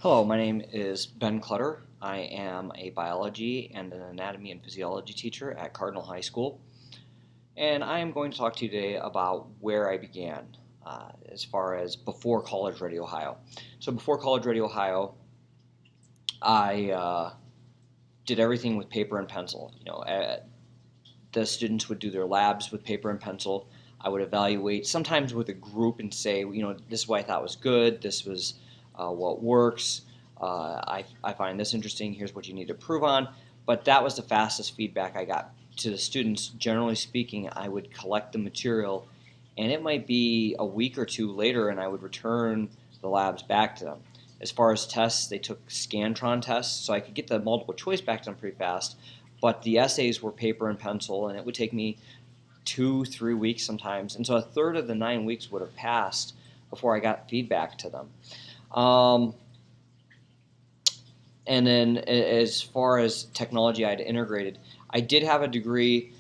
Hello, my name is Ben Clutter. I am a biology and an anatomy and physiology teacher at Cardinal High School, and I am going to talk to you today about where I began as far as before College Ready Ohio. So before College Ready Ohio, I did everything with paper and pencil. The students would do their labs with paper and pencil. I would evaluate sometimes with a group and say, this is what I thought was good. This was what works. I find this interesting. Here's what you need to improve on. But that was the fastest feedback I got to the students. Generally speaking, I would collect the material, and it might be a week or two later, and I would return the labs back to them. As far as tests, they took Scantron tests, so I could get the multiple choice back to them pretty fast. But the essays were paper and pencil, and it would take me 2-3 weeks sometimes. And so a third of the 9 weeks would have passed before I got feedback to them. And then as far as technology I had integrated, I did have a degree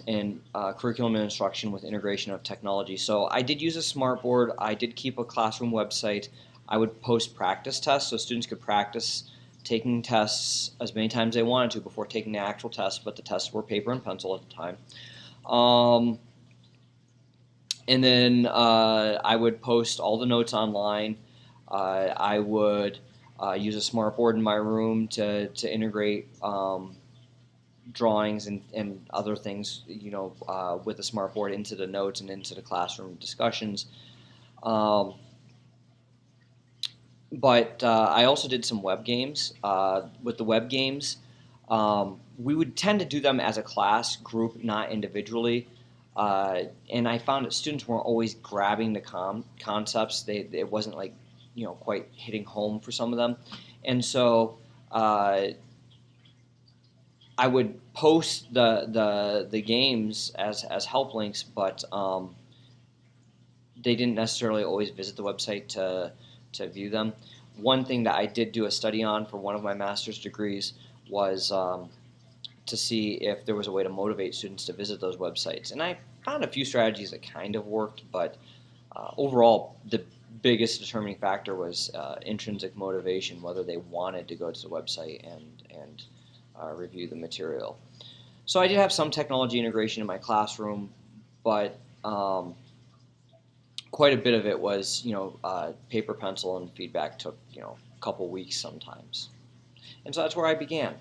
in curriculum and instruction with integration of technology. So I did use a smartboard. I did keep a classroom website. I would post practice tests so students could practice taking tests as many times as they wanted to before taking the actual test, but the tests were paper and pencil at the time. And then I would post all the notes online. I would use a smartboard in my room to integrate drawings and other things, with the smartboard into the notes and into the classroom discussions. But I also did some web games. With the web games, we would tend to do them as a class group, not individually. And I found that students weren't always grabbing the concepts. It wasn't like, quite hitting home for some of them. And so I would post the games as help links, but they didn't necessarily always visit the website to view them. One thing that I did do a study on for one of my master's degrees was to see if there was a way to motivate students to visit those websites. And I found a few strategies that kind of worked, but overall, the biggest determining factor was intrinsic motivation, whether they wanted to go to the website and review the material. So I did have some technology integration in my classroom, but quite a bit of it was, paper, pencil, and feedback took, a couple weeks sometimes. And so that's where I began.